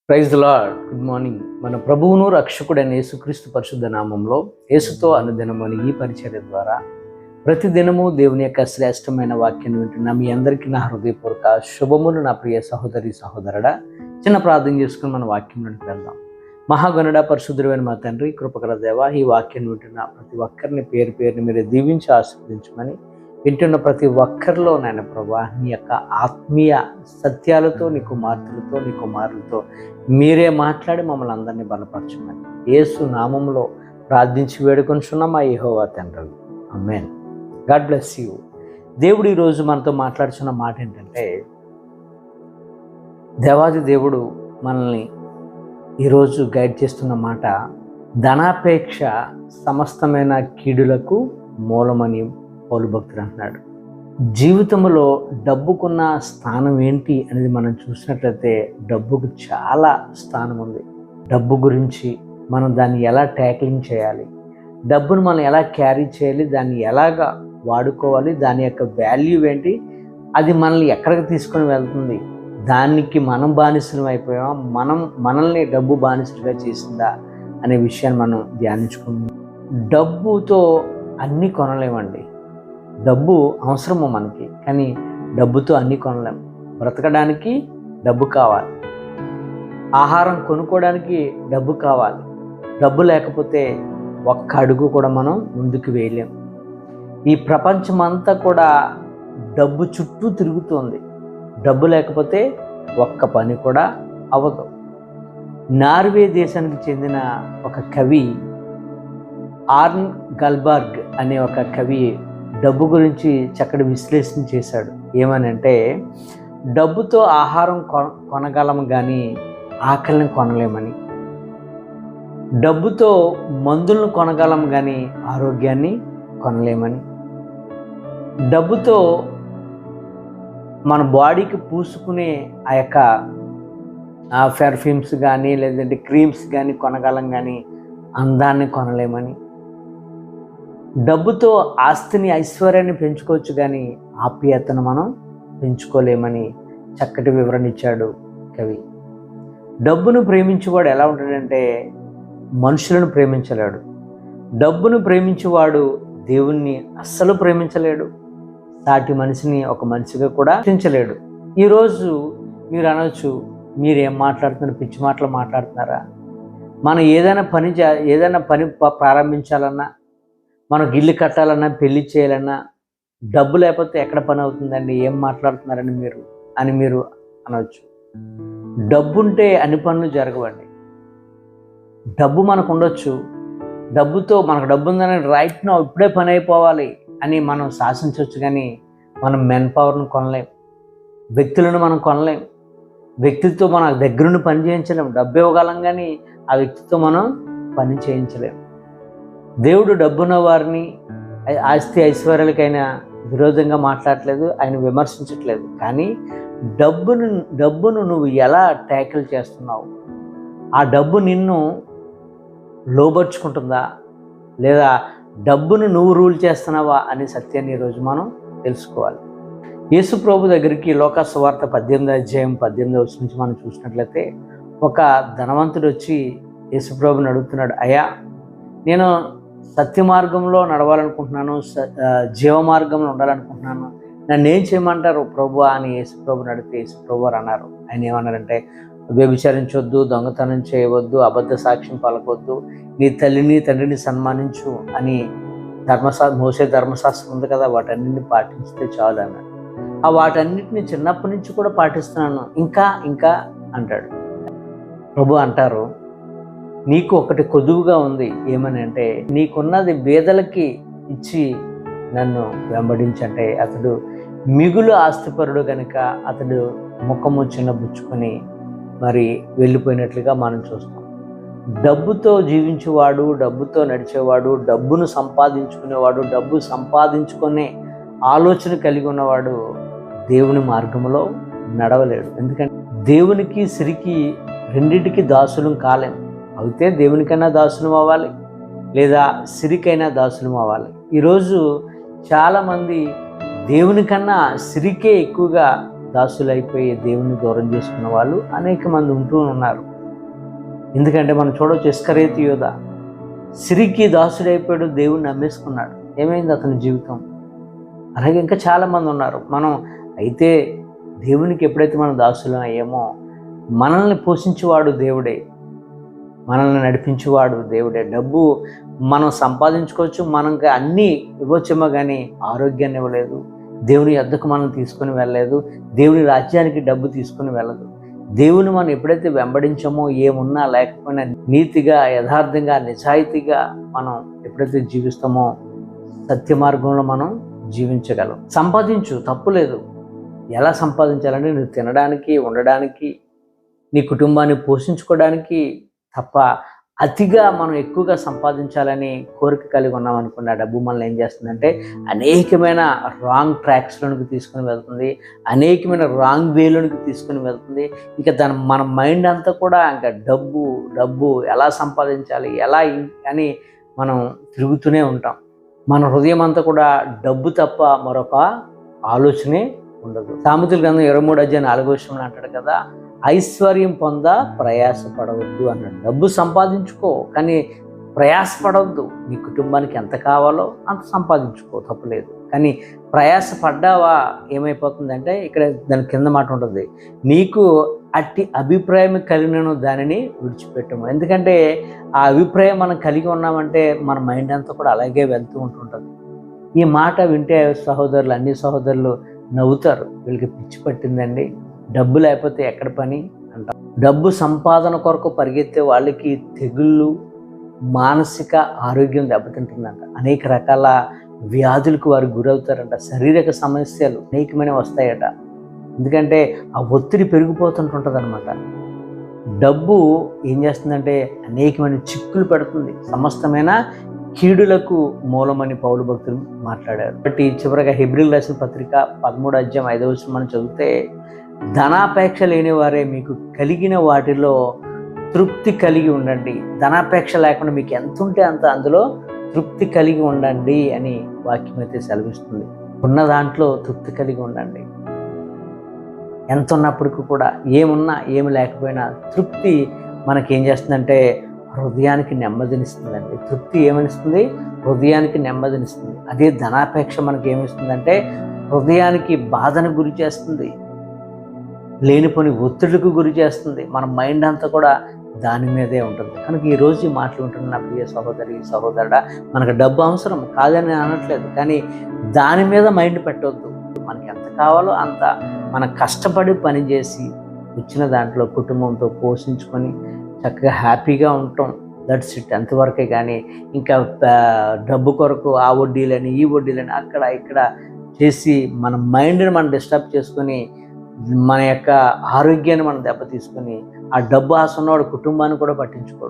Praise the Lord. Good morning. మన ప్రభువును రక్షకుడైన యేసుక్రీస్తు పరిశుద్ధ నామంలో యేసుతో అనుదినము అనే ఈ పరిచర్య ద్వారా ప్రతిదినము దేవుని యొక్క శ్రేష్టమైన వాక్యాన్ని వింటున్న మీ అందరికీ నా హృదయపూర్వక శుభములు. నా ప్రియ సహోదరి సహోదరుడా, చిన్న ప్రార్థన చేసుకుని మన వాక్యంలోకి వెళ్దాం. మహాగణుడ పరిశుద్ధుడైన మా తండ్రి, కృపగల దేవ, ఈ వాక్యాన్ని వింటున్న ప్రతి ఒక్కరిని పేరు పేరుని మీరు దీవించి ఆశీర్వదించమని, వింటున్న ప్రతి ఒక్కరిలో నాయన ప్రభా నీ యొక్క ఆత్మీయ సత్యాలతో, నీ కుమార్తెలతో, నీ కుమారులతో మీరే మాట్లాడి మమ్మల్ని అందరినీ బలపరచమని యేసు నామంలో ప్రార్థించి వేడుకొనిచున్నాం మా యెహోవా తండ్రి. ఆమేన్. God bless you. దేవుడు ఈరోజు మనతో మాట్లాడుతున్న మాట ఏంటంటే, దేవాది దేవుడు మనల్ని ఈరోజు గైడ్ చేస్తున్న మాట, ధనాపేక్ష సమస్తమైన కీడులకు మూలమని పౌలు భక్తుడు అంటున్నాడు. జీవితంలో డబ్బుకున్న స్థానం ఏంటి అనేది మనం చూసినట్లయితే డబ్బుకు చాలా స్థానం ఉంది. డబ్బు గురించి మనం దాన్ని ఎలా ట్యాక్లింగ్ చేయాలి, డబ్బును మనం ఎలా క్యారీ చేయాలి, దాన్ని ఎలాగా వాడుకోవాలి, దాని యొక్క వాల్యూ ఏంటి, అది మనల్ని ఎక్కడికి తీసుకొని వెళ్తుంది, దానికి మనం బానిసలం అయిపోయాం, మనల్ని డబ్బు బానిసలుగా చేసిందా అనే విషయాన్ని మనం ధ్యానించుకుంటాం. డబ్బుతో అన్నీ కొనలేమండి. డబ్బు అవసరము మనకి, కానీ డబ్బుతో అన్నీ కొనలేం. బ్రతకడానికి డబ్బు కావాలి, ఆహారం కొనుక్కోవడానికి డబ్బు కావాలి. డబ్బు లేకపోతే ఒక్క అడుగు కూడా మనం ముందుకు వేయలేం. ఈ ప్రపంచం అంతా కూడా డబ్బు చుట్టూ తిరుగుతుంది. డబ్బు లేకపోతే ఒక్క పని కూడా అవ్వదు. నార్వే దేశానికి చెందిన ఒక కవి, ఆర్న్ గల్బర్గ్ అనే ఒక కవి డబ్బు గురించి చక్కటి విశ్లేషణ చేశాడు. ఏమనంటే, డబ్బుతో ఆహారం కొనగలం కానీ ఆకలిని కొనలేమని, డబ్బుతో మందులను కొనగలం కానీ ఆరోగ్యాన్ని కొనలేమని, డబ్బుతో మన బాడీకి పూసుకునే ఆ యొక్క పెర్ఫ్యూమ్స్ కానీ లేదంటే క్రీమ్స్ కానీ కొనగలం కానీ అందాన్ని కొనలేమని, డబ్బుతో ఆస్తిని ఐశ్వర్యాన్ని పెంచుకోవచ్చు కానీ ఆప్యాయతను మనం పెంచుకోలేమని చక్కటి వివరణ ఇచ్చాడు కవి. డబ్బును ప్రేమించేవాడు ఎలా ఉంటాడంటే, మనుషులను ప్రేమించలేడు. డబ్బును ప్రేమించేవాడు దేవుణ్ణి అస్సలు ప్రేమించలేడు. సాటి మనిషిని ఒక మనిషిగా కూడా ప్రేమించలేడు. ఈరోజు మీరు అనవచ్చు, మీరేం మాట్లాడుతున్నారు, పిచ్చి మాటలు మాట్లాడుతున్నారా? మనం ఏదైనా పని ప్రారంభించాలన్నా, మనకు ఇల్లు కట్టాలన్నా, పెళ్లి చేయాలన్నా డబ్బు లేకపోతే ఎక్కడ పని అవుతుందండి, ఏం మాట్లాడుతున్నారని మీరు అనవచ్చు. డబ్బు ఉంటే అన్ని పనులు జరగవండి. డబ్బు మనకు ఉండొచ్చు, డబ్బుతో మనకు డబ్బు ఉందని రైట్ నో ఇప్పుడే పని అయిపోవాలి అని మనం శాసించవచ్చు, కానీ మనం మెన్ పవర్ను కొనలేం, వ్యక్తులను మనం కొనలేం, వ్యక్తితో మన దగ్గరుండి పని చేయించలేం. డబ్బు ఇవ్వగలం కానీ ఆ వ్యక్తితో మనం పని చేయించలేం. దేవుడు డబ్బున్న వారిని ఆస్తి ఐశ్వర్యాలకైనా విరోధంగా మాట్లాడట్లేదు, ఆయన విమర్శించట్లేదు. కానీ డబ్బును నువ్వు ఎలా ట్యాకిల్ చేస్తున్నావు, ఆ డబ్బు నిన్ను లోబర్చుకుంటుందా లేదా డబ్బును నువ్వు రూల్ చేస్తున్నావా అనే సత్యాన్ని ఈరోజు మనం తెలుసుకోవాలి. యేసు ప్రభు దగ్గరికి లోకా సువార్త 18 నుంచి మనం చూసినట్లయితే, ఒక ధనవంతుడు వచ్చి యేసు ప్రభుని అడుగుతున్నాడు, అయ్యా, నేను సత్య మార్గంలో నడవాలనుకుంటున్నాను, జీవ మార్గంలో ఉండాలనుకుంటున్నాను, నన్ను ఏం చేయమంటారు ప్రభు అని యేసు ప్రభుని అడిగితే యేసు ప్రభు అన్నారు. ఆయన ఏమన్నారంటే, వ్యభిచారించొద్దు, దొంగతనం చేయవద్దు, అబద్ధ సాక్ష్యం పలకొద్దు, నీ తల్లిని తండ్రిని సన్మానించు అని మోసే ధర్మశాస్త్రం ఉంది కదా, వాటన్నిటిని పాటిస్తే చాలు అన్నాడు. ఆ వాటన్నిటిని చిన్నప్పటి నుంచి కూడా పాటిస్తున్నాను, ఇంకా అంటాడు. ప్రభు అంటారు, నీకు ఒకటి కొదువుగా ఉంది. ఏమని అంటే, నీకున్నది బేదలకి ఇచ్చి నన్ను వెంబడించంటే అతడు మిగులు ఆస్తిపరుడు కనుక అతడు ముఖము చిన్నబుచ్చుకొని మరి వెళ్ళిపోయినట్లుగా మనం చూస్తాం. డబ్బుతో జీవించేవాడు, డబ్బుతో నడిచేవాడు, డబ్బును సంపాదించుకునేవాడు, డబ్బు సంపాదించుకునే ఆలోచన కలిగి ఉన్నవాడు దేవుని మార్గంలో నడవలేడు. ఎందుకంటే దేవునికి సిరికి రెండింటికి దాసులం కాలేం. అయితే దేవునికైనా దాసులం అవ్వాలి, లేదా సిరికైనా దాసులం అవ్వాలి. ఈరోజు చాలామంది దేవునికన్నా సిరికే ఎక్కువగా దాసులైపోయి దేవుని దూరం చేసుకున్న వాళ్ళు అనేక మంది ఉంటూ ఉన్నారు. ఎందుకంటే మనం చూడవచ్చు, ఇస్కరియోతు యూదా సిరికి దాసుడైపోయాడు, దేవుణ్ణి నమ్మేసుకున్నాడు. ఏమైంది అతని జీవితం? అలాగే ఇంకా చాలామంది ఉన్నారు. మనం అయితే దేవునికి ఎప్పుడైతే మనం దాసులం అయ్యామో, మనల్ని పోషించేవాడు దేవుడే, మనల్ని నడిపించేవాడు దేవుడే. డబ్బు మనం సంపాదించుకోవచ్చు, మనకి అన్నీ ఇవ్వచ్చేమో, కానీ ఆరోగ్యాన్ని ఇవ్వలేదు. దేవుని యొద్దకు మనం తీసుకొని వెళ్ళలేదు. దేవుని రాజ్యానికి డబ్బు తీసుకొని వెళ్ళదు. దేవుని మనం ఎప్పుడైతే వెంబడించామో, ఏమున్నా లేకపోయినా నీతిగా, యథార్థంగా, నిజాయితీగా మనం ఎప్పుడైతే జీవిస్తామో, సత్య మార్గంలో మనం జీవించగలం. సంపాదించు, తప్పులేదు. ఎలా సంపాదించాలంటే నువ్వు తినడానికి, ఉండడానికి, నీ కుటుంబాన్ని పోషించుకోవడానికి తప్ప అతిగా మనం ఎక్కువగా సంపాదించాలని కోరిక కలిగి ఉన్నాం అనుకున్న డబ్బు మనల్ని ఏం చేస్తుందంటే అనేకమైన రాంగ్ ట్రాక్స్లోనికి తీసుకుని వెళ్తుంది, అనేకమైన రాంగ్ వేలోనికి తీసుకుని వెళ్తుంది. ఇంకా మన మైండ్ అంతా కూడా ఇంకా డబ్బు ఎలా సంపాదించాలి, ఎలా అని మనం తిరుగుతూనే ఉంటాం. మన హృదయం అంతా కూడా డబ్బు తప్ప మరొక ఆలోచనే ఉండదు. సామెతల గ్రంథం 23:4 అంటాడు కదా, ఐశ్వర్యం ప్రయాసపడవద్దు అన్నాడు. డబ్బు సంపాదించుకో, కానీ ప్రయాసపడవద్దు. నీ కుటుంబానికి ఎంత కావాలో అంత సంపాదించుకో, తప్పులేదు. కానీ ప్రయాసపడ్డావా ఏమైపోతుందంటే, ఇక్కడ దాని కింద మాట ఉంటుంది, నీకు అట్టి అభిప్రాయం కలిగిన దానిని విడిచిపెట్టము. ఎందుకంటే ఆ అభిప్రాయం మనం కలిగి ఉన్నామంటే మన మైండ్ అంతా కూడా అలాగే వెళ్తూ ఉంటుంటుంది. ఈ మాట వింటే అన్ని సహోదరులు నవ్వుతారు. వీళ్ళకి పిచ్చి పట్టిందండి, డబ్బు లేకపోతే ఎక్కడ పని అంటారు. డబ్బు సంపాదన కొరకు పరిగెత్తే వాళ్ళకి తెగుళ్ళు, మానసిక ఆరోగ్యం దెబ్బతింటుందంట. అనేక రకాల వ్యాధులకు వారు గురవుతారంట. శారీరక సమస్యలు అనేకమైన వస్తాయట. ఎందుకంటే ఆ ఒత్తిడి పెరిగిపోతుంటుంటుంది అనమాట. డబ్బు ఏం చేస్తుందంటే అనేకమైన చిక్కులు పెడుతుంది, సమస్తమైన కీడులకు మూలమని పౌలు భక్తులు మాట్లాడారు. కాబట్టి చివరగా హెబ్రీయులకు రాసిన పత్రిక 13:5 మనం చదివితే, ధనాపేక్ష లేని వారే మీకు కలిగిన వాటిలో తృప్తి కలిగి ఉండండి. ధనాపేక్ష లేకుండా మీకు ఎంత ఉంటే అంత అందులో తృప్తి కలిగి ఉండండి అని వాక్యం అయితే సెలవిస్తుంది. ఉన్న దాంట్లో తృప్తి కలిగి ఉండండి. ఎంత ఉన్నప్పటికీ కూడా, ఏమున్నా ఏమి లేకపోయినా తృప్తి మనకేం చేస్తుందంటే హృదయానికి నెమ్మదినిస్తుందండి. తృప్తి ఏమనిస్తుంది? హృదయానికి నెమ్మదినిస్తుంది. అదే ధనాపేక్ష మనకి ఏమిస్తుందంటే హృదయానికి బాధను గురి చేస్తుంది, లేనిపోని ఒత్తిడికి గురి చేస్తుంది. మన మైండ్ అంతా కూడా దాని మీదే ఉంటుంది. కనుక ఈరోజు ఈ మాటలు ఉంటున్న నా ప్రియ సహోదరి, సహోదరుడా, మనకు డబ్బు అవసరం కాదని నేను అనట్లేదు, కానీ దాని మీద మైండ్ పెట్టవద్దు. మనకి ఎంత కావాలో అంత మనం కష్టపడి పనిచేసి వచ్చిన దాంట్లో కుటుంబంతో పోషించుకొని చక్కగా హ్యాపీగా ఉంటాం. దట్స్ ఇట్, అంతవరకే. కానీ ఇంకా డబ్బు కొరకు ఆ వడ్డీలని ఈ వడ్డీలని అక్కడ ఇక్కడ చేసి మన మైండ్ని మనం డిస్టర్బ్ చేసుకొని మన యొక్క ఆరోగ్యాన్ని మనం దెబ్బతీసుకొని ఆ డబ్బు ఆశ ఉన్నవాడు కుటుంబాన్ని కూడా పట్టించుకోడు.